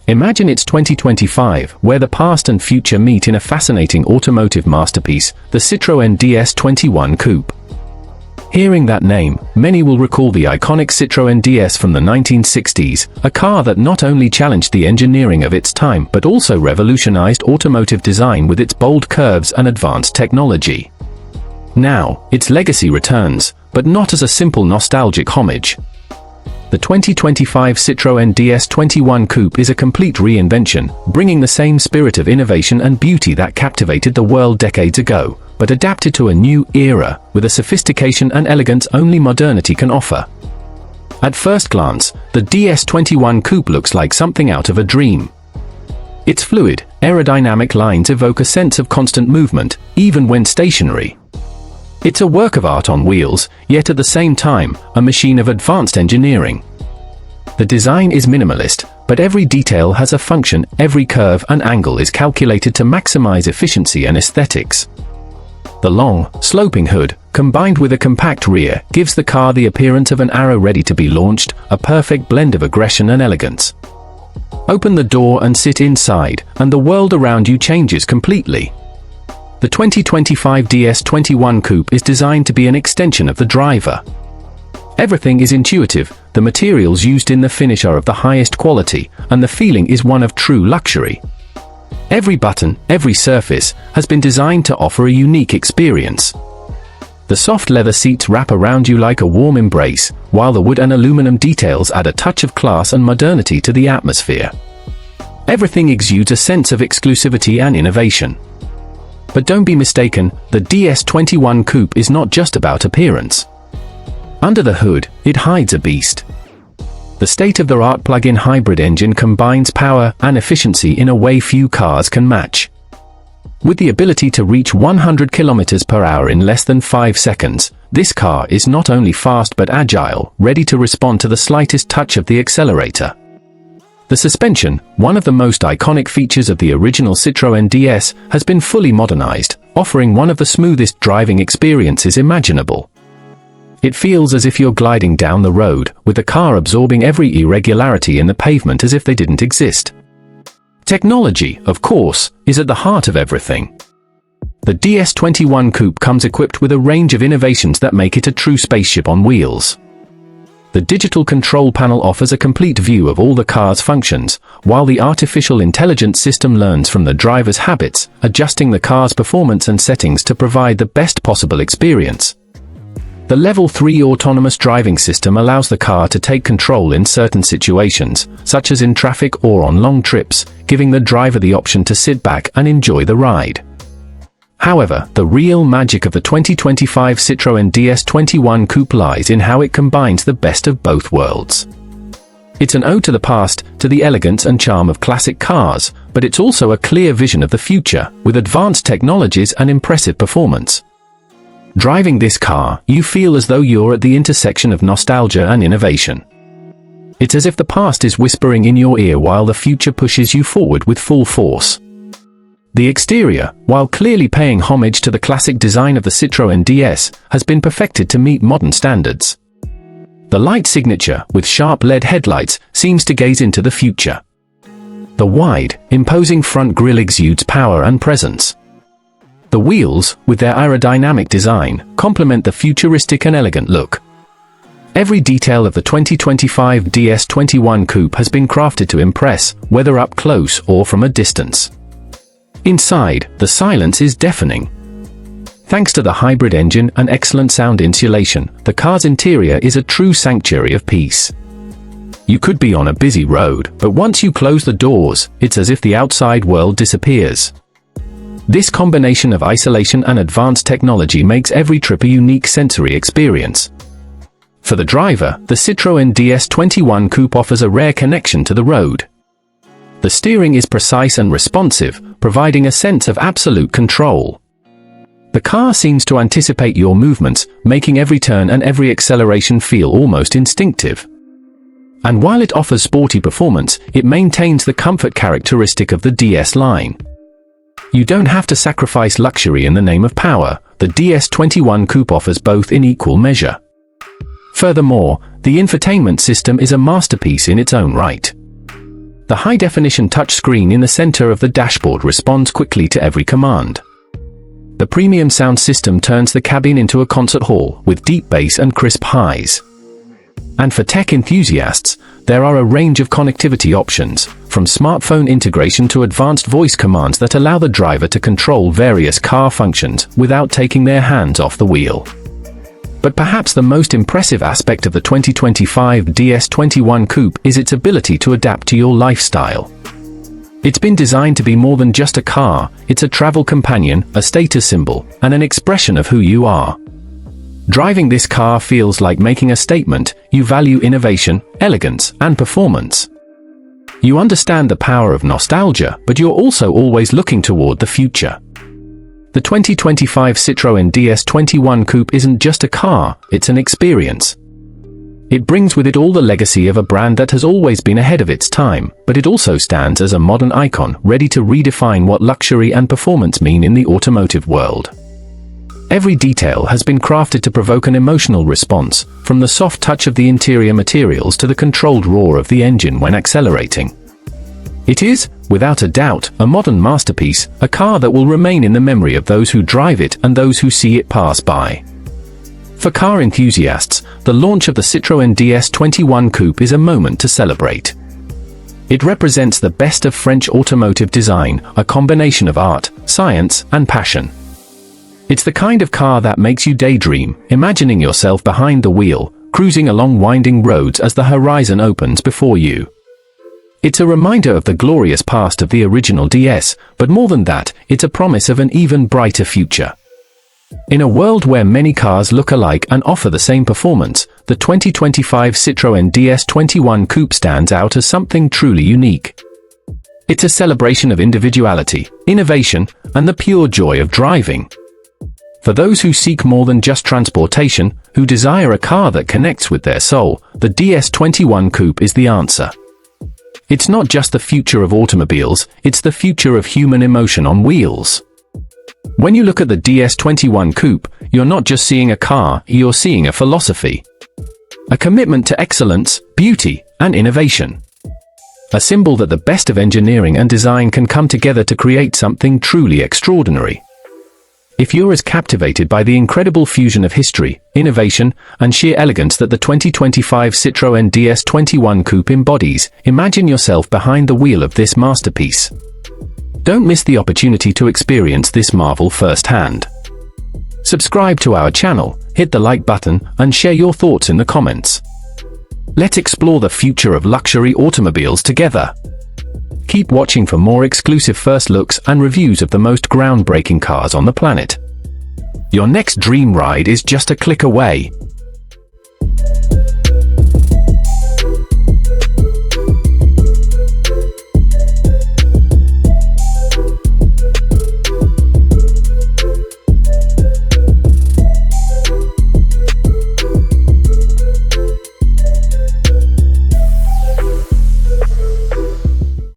Imagine it's 2025, where the past and future meet in a fascinating automotive masterpiece, the Citroën DS21 Coupe. Hearing that name, many will recall the iconic Citroën DS from the 1960s, a car that not only challenged the engineering of its time but also revolutionized automotive design with its bold curves and advanced technology. Now, its legacy returns, but not as a simple nostalgic homage. The 2025 Citroën DS21 Coupe is a complete reinvention, bringing the same spirit of innovation and beauty that captivated the world decades ago, but adapted to a new era, with a sophistication and elegance only modernity can offer. At first glance, the DS21 Coupe looks like something out of a dream. Its fluid, aerodynamic lines evoke a sense of constant movement, even when stationary. It's a work of art on wheels, yet at the same time, a machine of advanced engineering. The design is minimalist, but every detail has a function, every curve and angle is calculated to maximize efficiency and aesthetics. The long, sloping hood, combined with a compact rear, gives the car the appearance of an arrow ready to be launched, a perfect blend of aggression and elegance. Open the door and sit inside, and the world around you changes completely. The 2025 DS21 Coupe is designed to be an extension of the driver. Everything is intuitive, the materials used in the finish are of the highest quality, and the feeling is one of true luxury. Every button, every surface, has been designed to offer a unique experience. The soft leather seats wrap around you like a warm embrace, while the wood and aluminum details add a touch of class and modernity to the atmosphere. Everything exudes a sense of exclusivity and innovation. But don't be mistaken, the DS21 Coupe is not just about appearance. Under the hood, it hides a beast. The state-of-the-art plug-in hybrid engine combines power and efficiency in a way few cars can match. With the ability to reach 100 km/h in less than 5 seconds, this car is not only fast but agile, ready to respond to the slightest touch of the accelerator. The suspension, one of the most iconic features of the original Citroën DS, has been fully modernized, offering one of the smoothest driving experiences imaginable. It feels as if you're gliding down the road, with the car absorbing every irregularity in the pavement as if they didn't exist. Technology, of course, is at the heart of everything. The DS21 Coupe comes equipped with a range of innovations that make it a true spaceship on wheels. The digital control panel offers a complete view of all the car's functions, while the artificial intelligence system learns from the driver's habits, adjusting the car's performance and settings to provide the best possible experience. The Level 3 autonomous driving system allows the car to take control in certain situations, such as in traffic or on long trips, giving the driver the option to sit back and enjoy the ride. However, the real magic of the 2025 Citroën DS21 Coupe lies in how it combines the best of both worlds. It's an ode to the past, to the elegance and charm of classic cars, but it's also a clear vision of the future, with advanced technologies and impressive performance. Driving this car, you feel as though you're at the intersection of nostalgia and innovation. It's as if the past is whispering in your ear while the future pushes you forward with full force. The exterior, while clearly paying homage to the classic design of the Citroën DS, has been perfected to meet modern standards. The light signature, with sharp LED headlights, seems to gaze into the future. The wide, imposing front grille exudes power and presence. The wheels, with their aerodynamic design, complement the futuristic and elegant look. Every detail of the 2025 DS21 Coupe has been crafted to impress, whether up close or from a distance. Inside, the silence is deafening. Thanks to the hybrid engine and excellent sound insulation, the car's interior is a true sanctuary of peace. You could be on a busy road, but once you close the doors, it's as if the outside world disappears. This combination of isolation and advanced technology makes every trip a unique sensory experience. For the driver, the Citroën DS21 Coupe offers a rare connection to the road. The steering is precise and responsive, providing a sense of absolute control. The car seems to anticipate your movements, making every turn and every acceleration feel almost instinctive. And while it offers sporty performance, it maintains the comfort characteristic of the DS line. You don't have to sacrifice luxury in the name of power. The DS21 Coupe offers both in equal measure. Furthermore, the infotainment system is a masterpiece in its own right. The high-definition touchscreen in the center of the dashboard responds quickly to every command. The premium sound system turns the cabin into a concert hall with deep bass and crisp highs. And for tech enthusiasts, there are a range of connectivity options, from smartphone integration to advanced voice commands that allow the driver to control various car functions without taking their hands off the wheel. But perhaps the most impressive aspect of the 2025 DS21 Coupe is its ability to adapt to your lifestyle. It's been designed to be more than just a car. It's a travel companion, a status symbol, and an expression of who you are. Driving this car feels like making a statement. You value innovation, elegance, and performance. You understand the power of nostalgia, but you're also always looking toward the future. The 2025 Citroën DS21 Coupe isn't just a car, it's an experience. It brings with it all the legacy of a brand that has always been ahead of its time, but it also stands as a modern icon, ready to redefine what luxury and performance mean in the automotive world. Every detail has been crafted to provoke an emotional response, from the soft touch of the interior materials to the controlled roar of the engine when accelerating. It is, without a doubt, a modern masterpiece, a car that will remain in the memory of those who drive it and those who see it pass by. For car enthusiasts, the launch of the Citroën DS21 Coupe is a moment to celebrate. It represents the best of French automotive design, a combination of art, science, and passion. It's the kind of car that makes you daydream, imagining yourself behind the wheel, cruising along winding roads as the horizon opens before you. It's a reminder of the glorious past of the original DS, but more than that, it's a promise of an even brighter future. In a world where many cars look alike and offer the same performance, the 2025 Citroën DS21 Coupe stands out as something truly unique. It's a celebration of individuality, innovation, and the pure joy of driving. For those who seek more than just transportation, who desire a car that connects with their soul, the DS21 Coupe is the answer. It's not just the future of automobiles, it's the future of human emotion on wheels. When you look at the DS21 Coupe, you're not just seeing a car, you're seeing a philosophy. A commitment to excellence, beauty, and innovation. A symbol that the best of engineering and design can come together to create something truly extraordinary. If you're as captivated by the incredible fusion of history, innovation, and sheer elegance that the 2025 Citroën DS21 Coupe embodies, imagine yourself behind the wheel of this masterpiece. Don't miss the opportunity to experience this marvel firsthand. Subscribe to our channel, hit the like button, and share your thoughts in the comments. Let's explore the future of luxury automobiles together. Keep watching for more exclusive first looks and reviews of the most groundbreaking cars on the planet. Your next dream ride is just a click away.